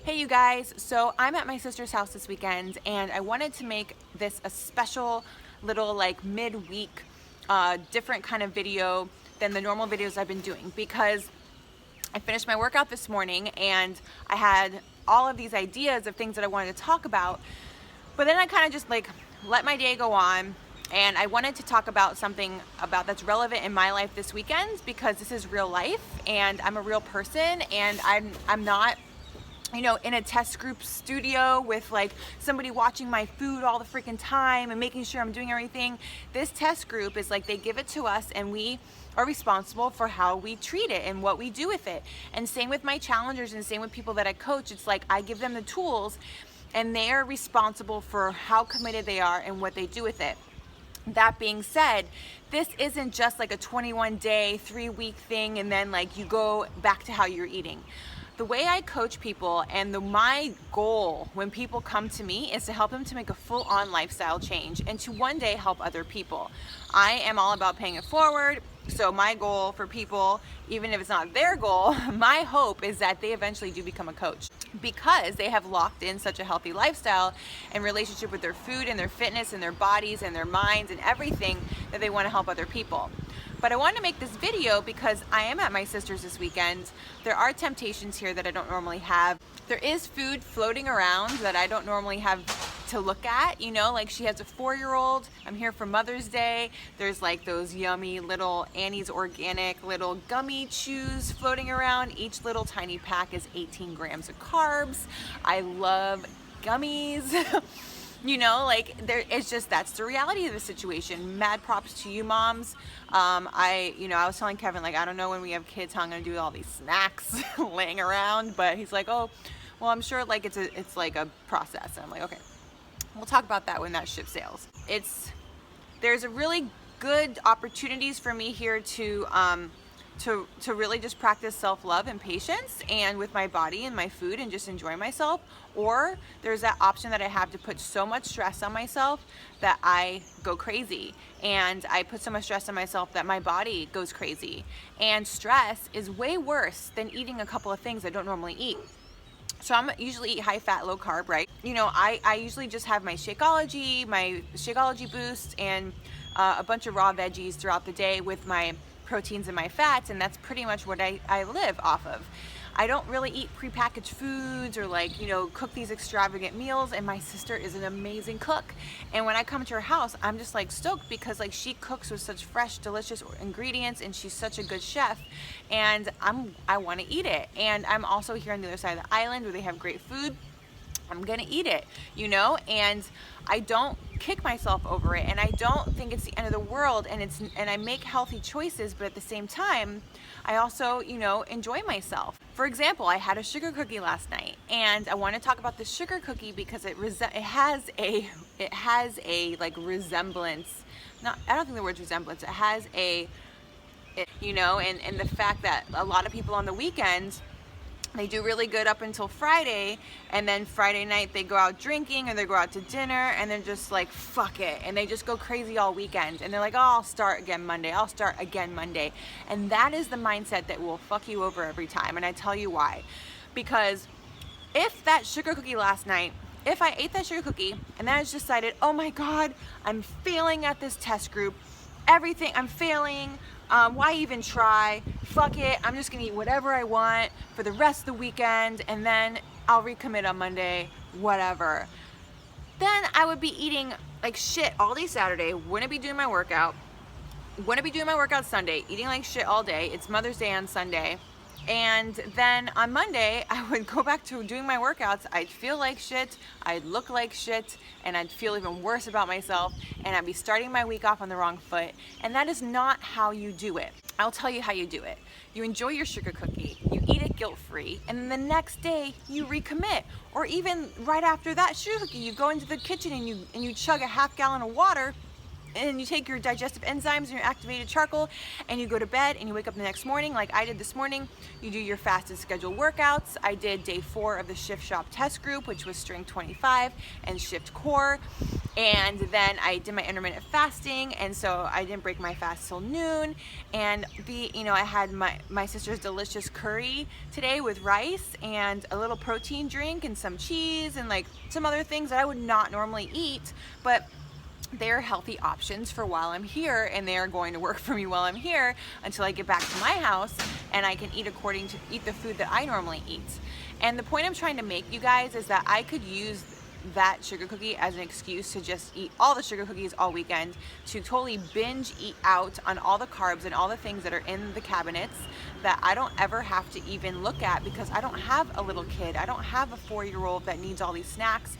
Hey you guys, so I'm at my sister's house this weekend and I wanted to make this a special little like midweek different kind of video than the normal videos I've been doing because I finished my workout this morning and I had all of these ideas of things that I wanted to talk about, but then I kind of just like let my day go on and I wanted to talk about something about that's relevant in my life this weekend because this is real life and I'm a real person and I'm not in a test group studio with like somebody watching my food all the freaking time and making sure I'm doing everything. This test group is like they give it to us and we are responsible for how we treat it and what we do with it. And same with my challengers and same with people that I coach. It's like I give them the tools and they are responsible for how committed they are and what they do with it. That being said, this isn't just like a 21-day, 3-week thing and then like you go back to how you're eating. The way I coach people and my goal when people come to me is to help them to make a full-on lifestyle change and to one day help other people. I am all about paying it forward. So my goal for people, even if it's not their goal, my hope is that they eventually do become a coach because they have locked in such a healthy lifestyle and relationship with their food and their fitness and their bodies and their minds and everything that they want to help other people. But I wanted to make this video because I am at my sister's this weekend. There are temptations here that I don't normally have. There is food floating around that I don't normally have to look at, like she has a 4-year-old. I'm here for Mother's Day. There's like those yummy little Annie's Organic little gummy chews floating around. Each little tiny pack is 18 grams of carbs. I love gummies. It's just, that's the reality of the situation. Mad props to you moms. I was telling Kevin, like, I don't know when we have kids how I'm gonna do all these snacks laying around, but he's like, oh, well, I'm sure like it's like a process. And I'm like, okay, we'll talk about that when that ship sails. There's a really good opportunities for me here to really just practice self-love and patience and with my body and my food and just enjoy myself. Or there's that option that I have to put so much stress on myself that I go crazy, and I put so much stress on myself that my body goes crazy. And stress is way worse than eating a couple of things I don't normally eat. So I'm usually eat high fat, low carb, right? I usually just have my Shakeology boost, and a bunch of raw veggies throughout the day with my proteins and my fats, and that's pretty much what I live off of. I don't really eat prepackaged foods or cook these extravagant meals, and my sister is an amazing cook. And when I come to her house, I'm just like stoked because like she cooks with such fresh, delicious ingredients and she's such a good chef, and I want to eat it. And I'm also here on the other side of the island where they have great food. I'm gonna eat it, and I don't kick myself over it, and I don't think it's the end of the world, and I make healthy choices, but at the same time, I also, enjoy myself. For example, I had a sugar cookie last night, and I want to talk about the sugar cookie because it has a like resemblance. I don't think the word's resemblance. It has and the fact that a lot of people on the weekends, they do really good up until Friday, and then Friday night they go out drinking or they go out to dinner and they're just like, fuck it, and they just go crazy all weekend, and they're like, oh, I'll start again Monday. And that is the mindset that will fuck you over every time, and I tell you why. Because if that sugar cookie last night, if I ate that sugar cookie and then I just decided, oh my God, I'm failing at this test group, everything, I'm failing, why even try? Fuck it, I'm just gonna eat whatever I want for the rest of the weekend and then I'll recommit on Monday, whatever. Then I would be eating like shit all day Saturday, wouldn't be doing my workout Sunday, eating like shit all day. It's Mother's Day on Sunday. And then on Monday, I would go back to doing my workouts. I'd feel like shit, I'd look like shit, and I'd feel even worse about myself, and I'd be starting my week off on the wrong foot. And that is not how you do it. I'll tell you how you do it. You enjoy your sugar cookie, you eat it guilt-free, and then the next day you recommit. Or even right after that sugar cookie, you go into the kitchen and you chug a half gallon of water and you take your digestive enzymes and your activated charcoal and you go to bed and you wake up the next morning like I did this morning. You do your fasted scheduled workouts. I did day 4 of the Shift Shop test group, which was strength 25 and shift core. And then I did my intermittent fasting, and so I didn't break my fast till noon. And I had my sister's delicious curry today with rice and a little protein drink and some cheese and like some other things that I would not normally eat, but they're healthy options for while I'm here, and they are going to work for me while I'm here until I get back to my house and I can eat the food that I normally eat. And the point I'm trying to make, you guys, is that I could use that sugar cookie as an excuse to just eat all the sugar cookies all weekend, to totally binge eat out on all the carbs and all the things that are in the cabinets that I don't ever have to even look at, because I don't have a little kid. I don't have a 4-year-old that needs all these snacks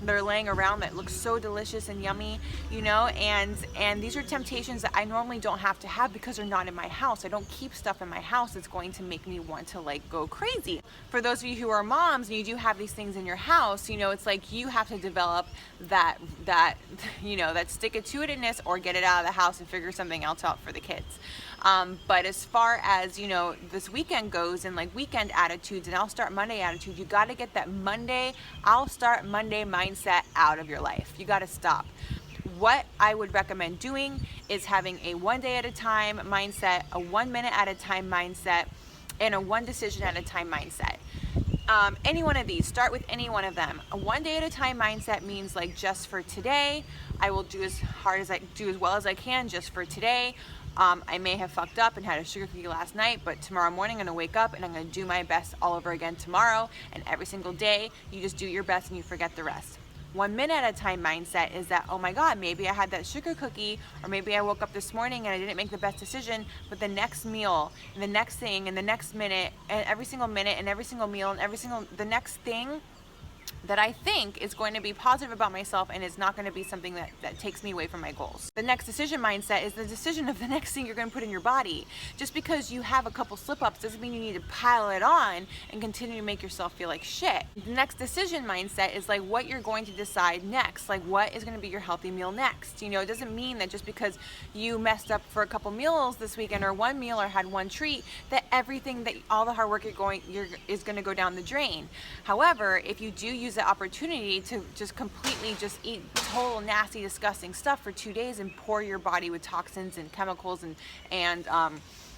they're laying around that looks so delicious and yummy, and these are temptations that I normally don't have to have because they're not in my house. I don't keep stuff in my house that's going to make me want to like go crazy. For those of you who are moms and you do have these things in your house, it's like you have to develop that stick-it-to-itiveness, or get it out of the house and figure something else out for the kids. But as far as, this weekend goes and like weekend attitudes and I'll start Monday attitude, you got to get that I'll start Monday mindset out of your life. You got to stop. What I would recommend doing is having a 1 day at a time mindset, a 1 minute at a time mindset, and a 1 decision at a time mindset. Any one of these, start with any one of them. A 1 day at a time mindset means like, just for today, I will do as well as I can just for today. I may have fucked up and had a sugar cookie last night, but tomorrow morning I'm gonna wake up and I'm gonna do my best all over again tomorrow. And every single day, you just do your best and you forget the rest. 1 minute at a time mindset is that, oh my God, maybe I had that sugar cookie, or maybe I woke up this morning and I didn't make the best decision, but the next meal and the next thing and the next minute and every single minute and every single meal and the next thing that I think is going to be positive about myself and is not going to be something that takes me away from my goals. The next decision mindset is the decision of the next thing you're going to put in your body. Just because you have a couple slip-ups doesn't mean you need to pile it on and continue to make yourself feel like shit. The next decision mindset is like what you're going to decide next, like what is going to be your healthy meal next. It doesn't mean that just because you messed up for a couple meals this weekend or one meal or had one treat, that all the hard work is going to go down the drain. However, if you do use the opportunity to just completely just eat total nasty, disgusting stuff for 2 days and pour your body with toxins and chemicals and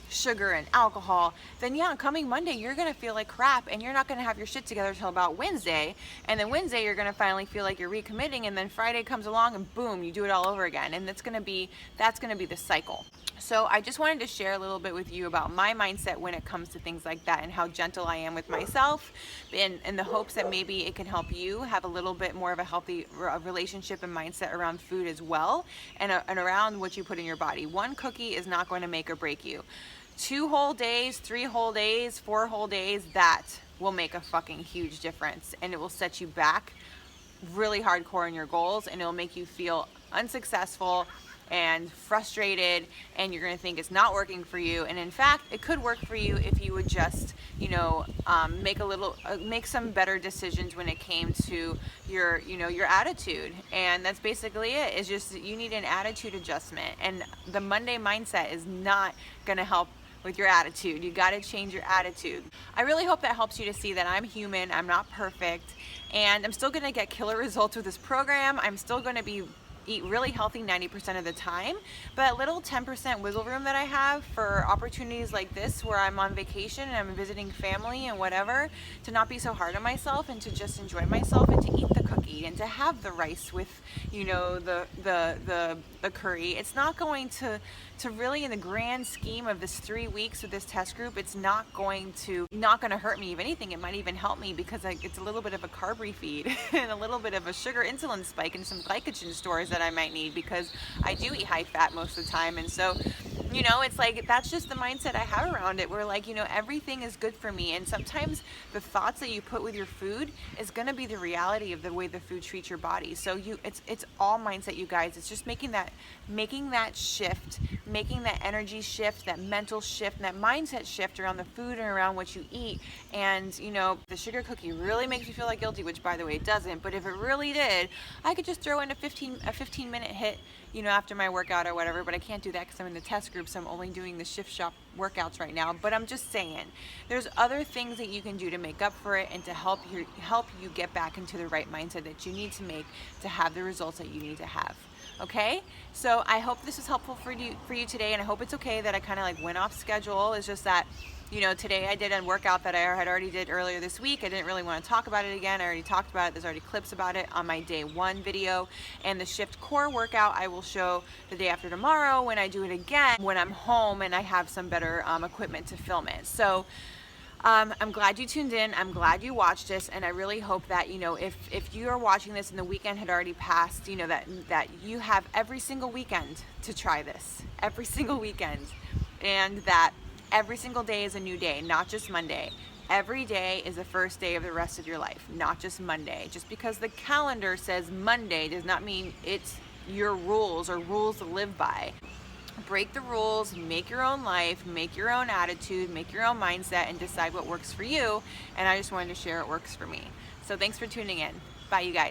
sugar and alcohol, then yeah, coming Monday you're gonna feel like crap and you're not gonna have your shit together until about Wednesday, and then Wednesday you're gonna finally feel like you're recommitting, and then Friday comes along and boom, you do it all over again, and that's gonna be the cycle. So I just wanted to share a little bit with you about my mindset when it comes to things like that and how gentle I am with myself, in the hopes that maybe it can help you have a little bit more of a healthy relationship and mindset around food as well, and around what you put in your body. One cookie is not going to make or break you. 2 whole days, 3 whole days, 4 whole days, that will make a fucking huge difference, and it will set you back really hardcore in your goals, and it'll make you feel unsuccessful and frustrated, and you're gonna think it's not working for you. And in fact, it could work for you if you would just, make some better decisions when it came to your attitude. And that's basically it. It's just you need an attitude adjustment, and the Monday mindset is not gonna help with your attitude. You got to change your attitude. I really hope that helps you to see that I'm human, I'm not perfect, and I'm still going to get killer results with this program. I'm still going to eat really healthy 90% of the time, but that little 10% wiggle room that I have for opportunities like this where I'm on vacation and I'm visiting family and whatever, to not be so hard on myself and to just enjoy myself and to eat the cookie and to have the rice with the curry. It's not going to really, in the grand scheme of this 3 weeks of this test group, it's not going to hurt me. If anything, it might even help me, because it's a little bit of a carb refeed and a little bit of a sugar insulin spike and some glycogen stores that I might need, because I do eat high fat most of the time. And so, You know, it's like, that's just the mindset I have around it. Where like, you know, everything is good for me. And sometimes the thoughts that you put with your food is going to be the reality of the way the food treats your body. So it's all mindset, you guys. It's just making that shift, making that energy shift, that mental shift, and that mindset shift around the food and around what you eat. And, you know, the sugar cookie really makes me feel like guilty, which by the way, it doesn't. But if it really did, I could just throw in a 15-minute hit, you know, after my workout or whatever. But I can't do that because I'm in the test group, so I'm only doing the Shift Shop workouts right now. But I'm just saying, there's other things that you can do to make up for it and to help you get back into the right mindset that you need to make to have the results that you need to have. Okay, so I hope this was helpful for you today, and I hope it's okay that I kind of like went off schedule. It's just that, you know, today I did a workout that I had already did earlier this week. I didn't really want to talk about it again. I already talked about it. There's already clips about it on my day 1 video, and the Shift Core workout I will show the day after tomorrow when I do it again when I'm home and I have some better equipment to film it. So I'm glad you tuned in. I'm glad you watched this, and I really hope that, you know, if you are watching this and the weekend had already passed, you know, that you have every single weekend to try this, every single weekend, and that every single day is a new day, not just Monday. Every day is the first day of the rest of your life, not just Monday. Just because the calendar says Monday does not mean it's your rules or rules to live by. Break the rules, make your own life, make your own attitude, make your own mindset, and decide what works for you. And I just wanted to share what works for me. So thanks for tuning in. Bye, you guys.